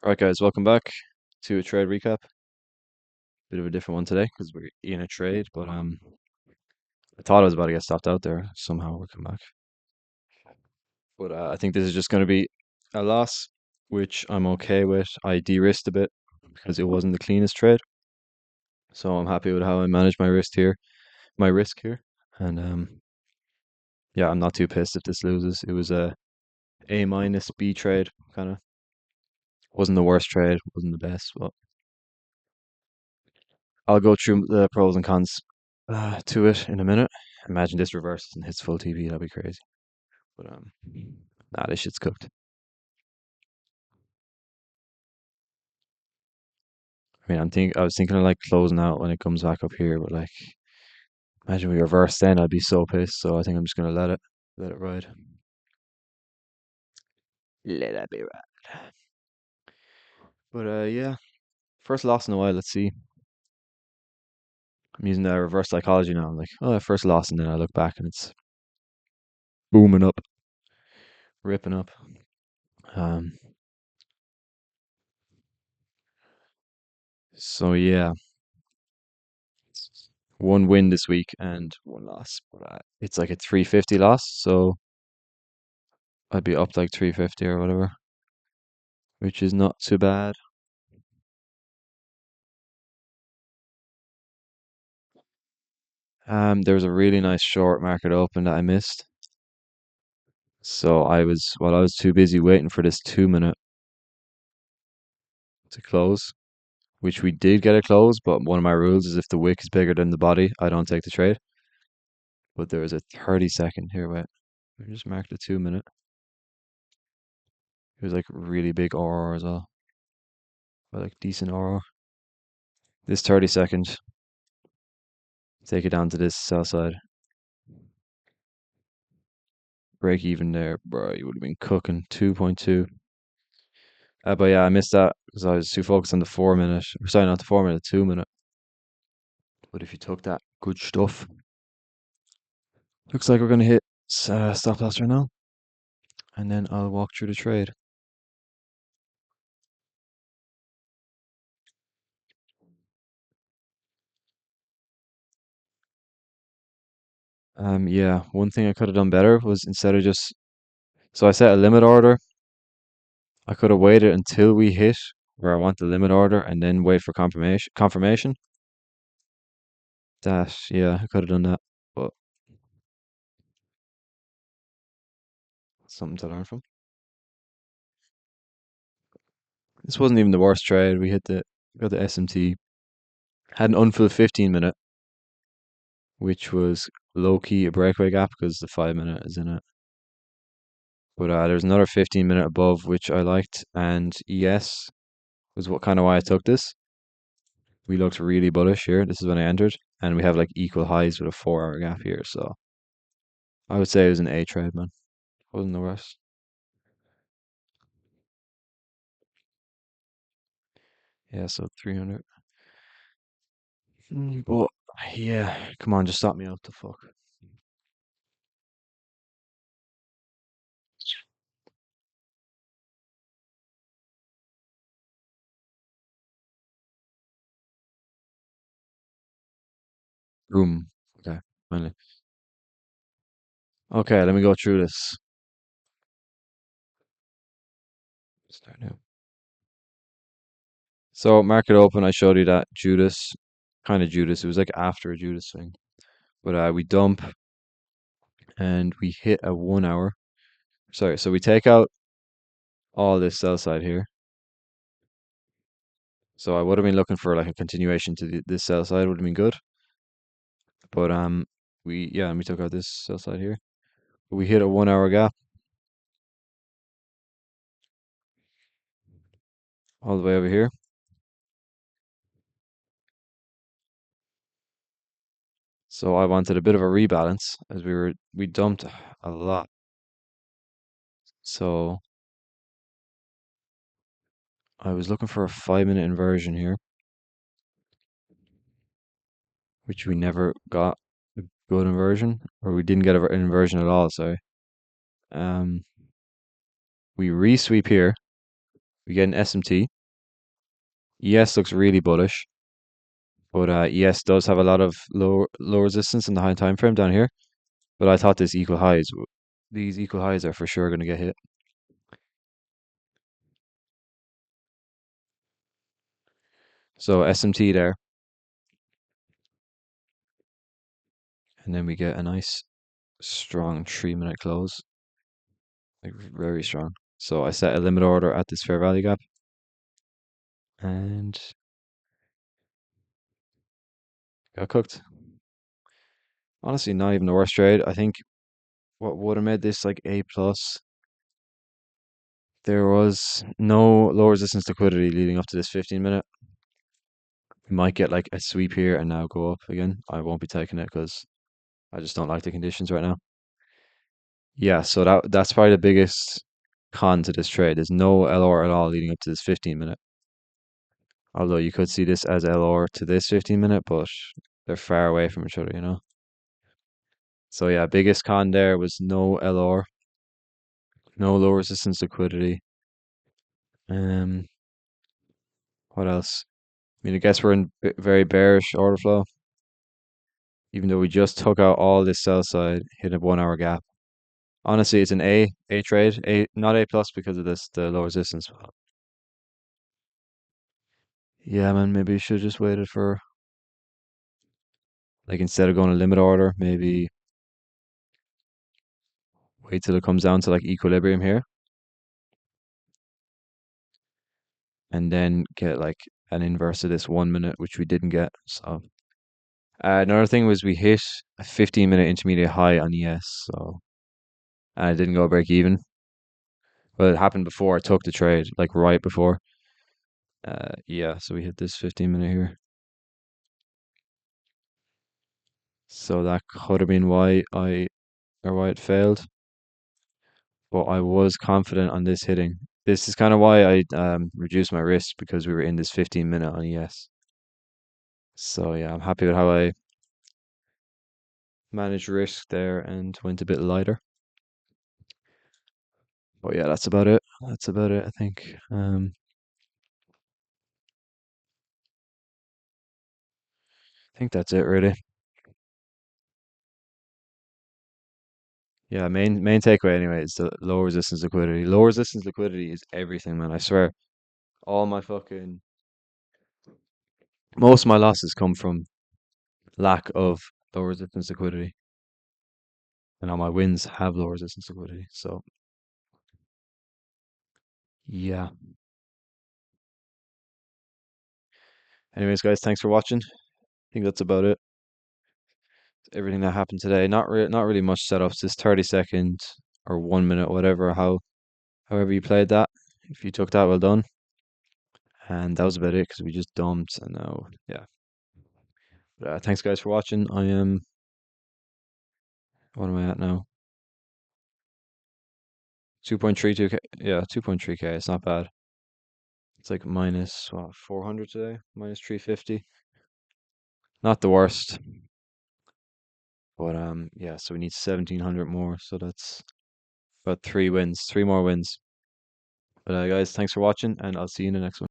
All right, guys, welcome back to a trade recap. Bit of a different one today because we're in a trade, but I thought I was about to get stopped out there. Somehow we come back, but I think this is just going to be a loss, which I'm okay with. I de-risked a bit because it wasn't the cleanest trade, so I'm happy with how I managed my risk here, and yeah, I'm not too pissed if this loses. It was a minus B trade, kind of wasn't the worst trade, wasn't the best, but I'll go through the pros and cons to it in a minute. Imagine this reverses and hits full TV. That'd be crazy. But nah, this shit's cooked. I mean, I was thinking of like closing out when it comes back up here, but like, imagine we reverse then, I'd be so pissed. So I think I'm just gonna let it ride. Let it be right. But yeah, first loss in a while. Let's see. I'm using the reverse psychology now. I'm like, oh, first loss, and then I look back and it's booming up, ripping up. Um, so yeah, one win this week and one loss. But it's like a 350 loss, so I'd be up like 350 or whatever, which is not too bad. There was a really nice short market open that I missed. So while I was too busy waiting for this 2 minute to close, which we did get a close, but one of my rules is if the wick is bigger than the body, I don't take the trade. But there was a 30-second here, wait. I just marked the 2 minute. It was like really big RR as well. But like decent RR. This 30 second, take it down to this sell side. Break even there, bro. You would have been cooking 2.2. But yeah, I missed that because I was too focused on the 4 minute. Sorry, not the 4 minute, 2 minute. But if you took that, good stuff. Looks like we're gonna hit stop loss right now, and then I'll walk through the trade. Yeah, one thing I could have done better was instead of just so I set a limit order. I could have waited until we hit where I want the limit order and then wait for confirmation. Confirmation. That yeah, I could have done that, but something to learn from. This wasn't even the worst trade. Got the SMT. Had an unfilled 15 minute, which was low key a breakaway gap because the 5 minute is in it. But there's another 15 minute above which I liked, and ES was what kind of why I took this. We looked really bullish here. This is when I entered, and we have like equal highs with a 4 hour gap here. So I would say it was an A trade, man. Wasn't the worst. Yeah, so 300. But yeah, come on, just stop me out the fuck. Boom. Okay, finally. Okay, let me go through this. Start now. So market open, I showed you that Judas, kind of Judas. It was like after a Judas thing. But we dump and we hit a 1 hour. Sorry, so we take out all this sell side here. So I would have been looking for like a continuation to this sell side would have been good. But we took out this sell side here. We hit a 1 hour gap all the way over here. So I wanted a bit of a rebalance as we dumped a lot. So I was looking for a 5 minute inversion here, which we never got a good inversion, or we didn't get an inversion at all, sorry. Um we re-sweep here, We get an SMT. ES looks really bullish, but ES does have a lot of low resistance in the high time frame down here. But I thought these equal highs are for sure going to get hit. So SMT there, and then we get a nice strong 3 minute close, like very strong. So I set a limit order at this fair value gap, and got cooked. Honestly, not even the worst trade. I think what would have made this like A plus, there was no low resistance liquidity leading up to this 15 minute. We might get like a sweep here and now go up again. I won't be taking it because I just don't like the conditions right now. Yeah, so that's probably the biggest con to this trade. There's no LR at all leading up to this 15 minute. Although you could see this as LR to this 15 minute, but they're far away from each other. So yeah, biggest con there was no LR, no low resistance liquidity. Um, what else? I mean, I guess we're in very bearish order flow, even though we just took out all this sell side, hit a 1 hour gap. Honestly, it's an A trade, not A plus because of the low resistance. Yeah, man, maybe you should have just waited for, like, instead of going a limit order, maybe wait till it comes down to like equilibrium here, and then get like an inverse of this 1 minute, which we didn't get. So another thing was we hit a 15 minute intermediate high on ES, so and it didn't go break even. But it happened before I took the trade, like right before. Yeah, so we hit this 15 minute here. So that could have been why it failed. But I was confident on this hitting. This is kind of why I reduced my risk because we were in this 15 minute on ES. So yeah, I'm happy with how I managed risk there and went a bit lighter. But yeah, that's about it. That's about it, I think. I think that's it really. Yeah, main takeaway anyway is the low resistance liquidity. Low resistance liquidity is everything, man. I swear. All my fucking Most of my losses come from lack of low resistance liquidity. And all my wins have low resistance liquidity. So yeah. Anyways, guys, thanks for watching. I think that's about it. Everything that happened today. Not really much setups. This 30 second or 1 minute, whatever, however you played that. If you took that, well done. And that was about it because we just dumped and now yeah. But, thanks guys for watching. I am what am I at now? 2.32k. Yeah, 2.3k. It's not bad. It's like minus what, 400 today, minus 350. Not the worst. But yeah, so we need 1700 more. So that's about 3 wins, 3 more wins. But guys, thanks for watching and I'll see you in the next one.